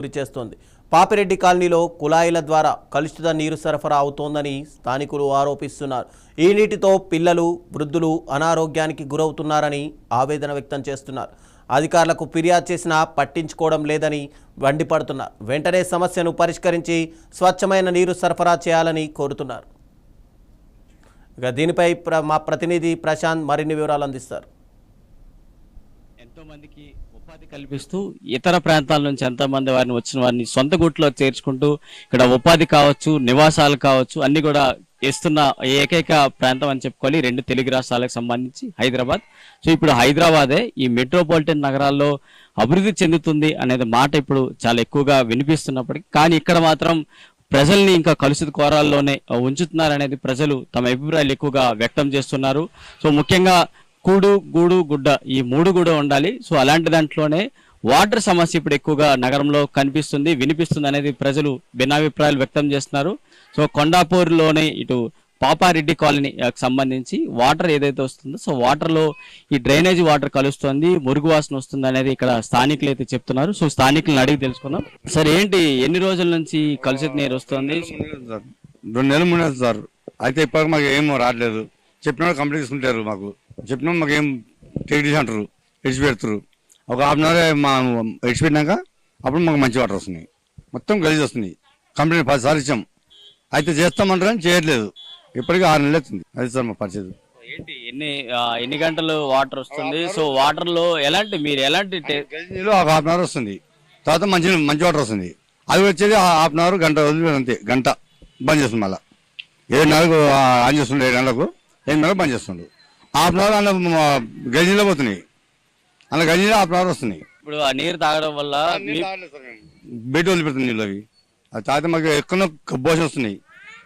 గురి చేస్తోంది. పాపిరెడ్డి కాలనీలో కుళాయిల ద్వారా కలుషిత నీరు సరఫరా అవుతోందని స్థానికులు ఆరోపిస్తున్నారు. ఈ నీటితో పిల్లలు, వృద్ధులు అనారోగ్యానికి గురవుతున్నారని ఆవేదన వ్యక్తం చేస్తున్నారు. అధికారులకు ఫిర్యాదు చేసినా పట్టించుకోవడం లేదని మండిపడుతున్నారు. వెంటనే సమస్యను పరిష్కరించి స్వచ్ఛమైన నీరు సరఫరా చేయాలని కోరుతున్నారు. ఇక దీనిపై మా ప్రతినిధి ప్రశాంత్ మరిన్ని వివరాలు అందిస్తారు. ఎంతో మందికి ఉపాధి కల్పిస్తూ ఇతర ప్రాంతాల నుంచి ఎంతో మంది వచ్చిన వారిని సొంత గుట్లో చేర్చుకుంటూ ఇక్కడ ఉపాధి కావచ్చు, నివాసాలు కావచ్చు అన్ని కూడా ఇస్తున్న ఏకైక ప్రాంతం అని చెప్పుకోవాలి. రెండు తెలుగు రాష్ట్రాలకు సంబంధించి హైదరాబాద్. సో ఇప్పుడు హైదరాబాదే ఈ మెట్రోపాలిటన్ నగరాల్లో అభివృద్ధి చెందుతుంది అనేది మాట ఇప్పుడు చాలా ఎక్కువగా వినిపిస్తున్నప్పటికీ కానీ ఇక్కడ మాత్రం ప్రజల్ని ఇంకా కలుషిత కోరాల్లోనే ఉంచుతున్నారనేది ప్రజలు తమ అభిప్రాయాలు ఎక్కువగా వ్యక్తం చేస్తున్నారు. సో ముఖ్యంగా కూడు, గూడు, గుడ్డ ఈ మూడు కూడా ఉండాలి. సో అలాంటి దాంట్లోనే వాటర్ సమస్య ఇప్పుడు ఎక్కువగా నగరంలో కనిపిస్తుంది, వినిపిస్తుంది అనేది ప్రజలు భిన్నాభిప్రాయాలు వ్యక్తం చేస్తున్నారు. సో కొండాపూర్లోనే ఇటు పాపారెడ్డి కాలనీ సంబంధించి వాటర్ ఏదైతే వస్తుందో సో వాటర్లో ఈ డ్రైనేజీ వాటర్ కలుస్తుంది, మురుగు వాసన వస్తుంది అనేది ఇక్కడ స్థానికులు అయితే చెప్తున్నారు. సో స్థానికులను అడిగి తెలుసుకుందాం. సార్ ఏంటి ఎన్ని రోజుల నుంచి కలుషిత నీరు వస్తుంది? 2 నెలలు 3 నెలలు సార్. అయితే ఇప్పటికి మాకు ఏం రావట్లేదు. చెప్పిన కంప్లీట్ తీసుకుంటారు. మాకు చెప్పినా మాకు ఏం టెక్నీషియన్ అంటారు, ఎడిచి పెడతారు. ఒక హాఫ్ అన్ అవర్ మా ఎడిచి పెట్టినాక అప్పుడు మాకు మంచి వాటర్ వస్తున్నాయి. మొత్తం గలీజ్ వస్తుంది. కంప్లీట్ 10 సార్లు ఇచ్చాం. అయితే చేస్తామంటారు అని చేయట్లేదు. ఇప్పటికీ 6 నెలలు అవుతుంది. అది సార్ మా పరిస్థితి. ఏంటి ఎన్ని గంటలు వాటర్ వస్తుంది? సో వాటర్ లో మీరు ఎలాంటి నీళ్ళు ఒక హాఫ్ అన్ అవర్ వస్తుంది. తర్వాత మంచి వాటర్ వస్తుంది. అది వచ్చేది హాఫ్ అన్ అవర్, గంట వదిలి అంతే. గంట బంద్ చేస్తుంది. మళ్ళీ 7 ఆన్ చేస్తుండే, 7 గంటలకు 8 గంటలకు బంద్ చేస్తుండే. హాఫ్ అన్ అవర్ అందులో గజనీలో పోతున్నాయి. అందులో గజనీలో హాఫ్ అన్ అవర్ వస్తున్నాయి. ఇప్పుడు ఆ నీరు తాగడం వల్ల బయట వదిలిపెడుతుంది నీళ్ళు. అవి అది తాగితే మాకు ఎక్కడో భోజనం వస్తున్నాయి.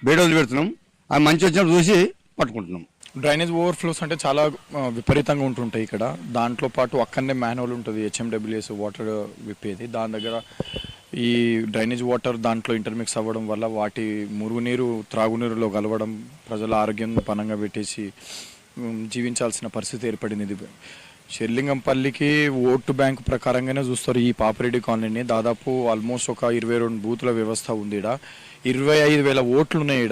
బయట వదిలిపెడుతున్నాం. అవి మంచి వచ్చినప్పుడు చూసి పట్టుకుంటున్నాం. డ్రైనేజ్ ఓవర్ఫ్లోస్ అంటే చాలా విపరీతంగా ఉంటుంటాయి ఇక్కడ. దాంట్లో పాటు అక్కడనే మ్యాన్హోల్ ఉంటుంది, HMWS వాటర్ విప్పేది. దాని దగ్గర ఈ డ్రైనేజ్ వాటర్ దాంట్లో ఇంటర్మిక్స్ అవ్వడం వల్ల వాటి మురుగునీరు త్రాగునీరులో కలవడం, ప్రజల ఆరోగ్యం పనంగా పెట్టేసి జీవించాల్సిన పరిస్థితి ఏర్పడింది. ఇది షెర్లింగంపల్లికి ఓటు బ్యాంకు ప్రకారంగానే చూస్తారు ఈ పాపిరెడ్డి కాలనీని. దాదాపు ఆల్మోస్ట్ ఒక 22 బూతుల వ్యవస్థ ఉంది. 25,000 ఓట్లు ఉన్నాయి.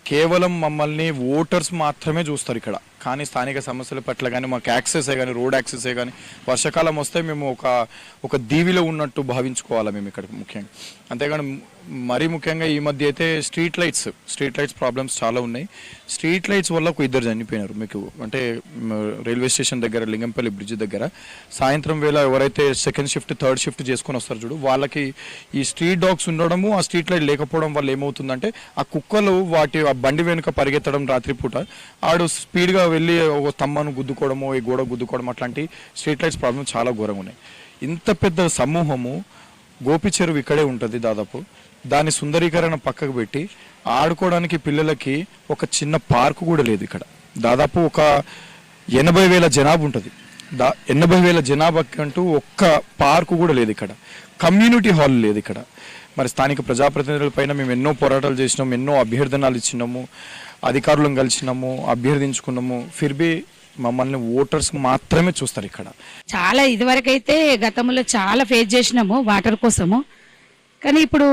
కేవలం మమ్మల్ని ఓటర్స్ మాత్రమే చూస్తారు ఇక్కడ. కానీ స్థానిక సమస్యల పట్ల కానీ మాకు యాక్సెసే కానీ, రోడ్ యాక్సెసే కానీ, వర్షాకాలం వస్తే మేము ఒక దీవిలో ఉన్నట్టు భావించుకోవాలి మేము ఇక్కడ ముఖ్యంగా. అంతేగాని మరీ ముఖ్యంగా ఈ మధ్య అయితే స్ట్రీట్ లైట్స్ ప్రాబ్లమ్స్ చాలా ఉన్నాయి. స్ట్రీట్ లైట్స్ వల్ల ఒక 2 చనిపోయినారు. మీకు అంటే రైల్వే స్టేషన్ దగ్గర లింగంపల్లి బ్రిడ్జ్ దగ్గర సాయంత్రం వేళ ఎవరైతే సెకండ్ షిఫ్ట్, థర్డ్ షిఫ్ట్ చేసుకొని వస్తారు చూడు, వాళ్ళకి ఈ స్ట్రీట్ డాగ్స్ ఉండడము, ఆ స్ట్రీట్ లైట్ లేకపోవడం వల్ల ఏమవుతుందంటే ఆ కుక్కలు ఆ బండి వెనుక పరిగెత్తడం రాత్రిపూట, ఆడు స్పీడ్గా వెళ్ళి ఒక స్తంభాన్ని గుద్దుకోవడము, ఈ గోడ గుద్దుకోవడం, అట్లాంటి స్ట్రీట్ లైట్స్ ప్రాబ్లమ్ చాలా ఘోరంగా ఉన్నాయి. ఇంత పెద్ద సమూహము గోపి చెరువు ఇక్కడే ఉంటుంది. దాదాపు దాని సుందరీకరణ పక్కకు పెట్టి ఆడుకోవడానికి పిల్లలకి ఒక చిన్న పార్కు కూడా లేదు ఇక్కడ. దాదాపు ఒక 80,000 జనాభా ఉంటుంది. 80,000 జనాభాకి అంటూ ఒక్క పార్కు కూడా లేదు ఇక్కడ. కమ్యూనిటీ హాల్ లేదు ఇక్కడ. మరి స్థానిక ప్రజాప్రతినిధుల పైన మేము ఎన్నో పోరాటాలు చేసినాము, ఎన్నో అభ్యర్థనలు ఇచ్చినాము, అధికారులను కలిసినాము, అభ్యర్థించుకున్నాము. ఫిర్బీ మమ్మల్ని ఓటర్స్ మాత్రమే చూస్తారు ఇక్కడ. చాలా ఇదివరకైతే గతంలో చాలా ఫేస్ చేసినాము వాటర్ కోసము. కానీ ఇప్పుడు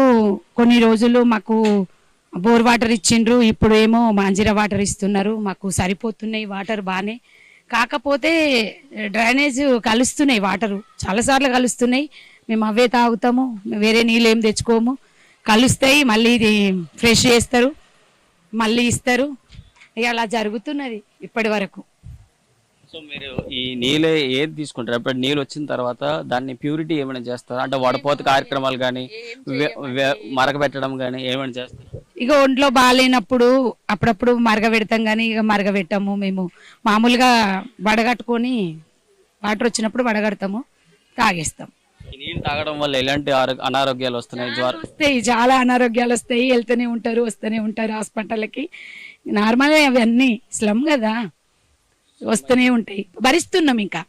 కొన్ని రోజులు మాకు బోర్ వాటర్ ఇచ్చిండ్రు, ఇప్పుడు ఏమో మాంజిరా వాటర్ ఇస్తున్నారు. మాకు సరిపోతున్నాయి వాటర్ బాగానే. కాకపోతే డ్రైనేజ్ కలుస్తున్నాయి, వాటరు చాలాసార్లు కలుస్తున్నాయి. మేము అవే తాగుతాము, వేరే నీళ్ళు ఏం తెచ్చుకోము. కలుస్తాయి, మళ్ళీ ఇది ఫ్రెష్ చేస్తారు, మళ్ళీ ఇస్తారు. ఇక అలా జరుగుతున్నది ఇప్పటి వరకు. సో మీరు ఈ నీళ్ళే ఏది తీసుకుంటారు? అప్పుడు నీళ్ళు వచ్చిన తర్వాత దాన్ని ప్యూరిటీ ఏమైనా చేస్తారు? అంటే వడపోత కార్యక్రమాలు కానీ, మరగబెట్టడం కానీ ఏమైనా చేస్తారు? ఇక ఒంట్లో బాగాలేనప్పుడు అప్పుడప్పుడు మరగబెడతాం, కానీ ఇక మరగబెట్టాము. మేము మామూలుగా వడగట్టుకొని వాటర్ వచ్చినప్పుడు వడగడతాము, తాగేస్తాం. ఈ నీళ్ళు తాగడం వల్ల ఎలాంటి అనారోగ్యాలు వస్తున్నాయి? జ్వరం వస్తాయి, చాలా అనారోగ్యాలు వస్తాయి. వెళ్తూనే ఉంటారు, వస్తూనే ఉంటారు హాస్పిటల్కి. నార్మల్గా అవన్నీ స్లమ్ కదా, వస్తూనే ఉంటాయి. భరిస్తున్నాం. ఇంకా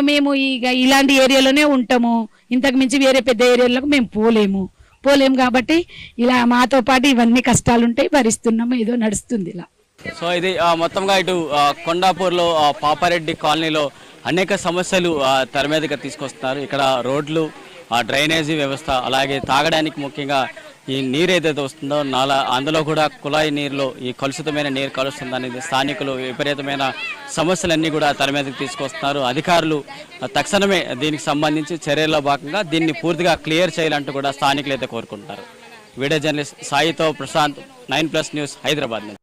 మేము ఇక ఇలాంటి ఏరియాలోనే ఉంటాము. ఇంతకు మించి వేరే పెద్ద ఏరియాలకు మేము పోలేము కాబట్టి ఇలా మాతో పాటు ఇవన్నీ కష్టాలు ఉంటాయి, భరిస్తున్నాము. ఏదో నడుస్తుంది ఇలా. సో ఇది మొత్తంగా ఇటు కొండాపూర్లో పాపారెడ్డి కాలనీలో అనేక సమస్యలు తెర మీదగా తీసుకొస్తున్నారు. ఇక్కడ రోడ్లు ఆ డ్రైనేజీ వ్యవస్థ, అలాగే తాగడానికి ముఖ్యంగా ఈ నీరు ఏదైతే వస్తుందో అందులో కూడా కుళాయి నీరులో ఈ కలుషితమైన నీరు కలుస్తుందనేది స్థానికులు విపరీతమైన సమస్యలన్నీ కూడా తల మీదకి తీసుకొస్తున్నారు. అధికారులు తక్షణమే దీనికి సంబంధించి చర్యల్లో భాగంగా దీన్ని పూర్తిగా క్లియర్ చేయాలంటూ కూడా స్థానికులు అయితే కోరుకుంటున్నారు. వీడియో జర్నలిస్ట్ సాయితో ప్రశాంత్, 9+ న్యూస్, హైదరాబాద్ నుంచి.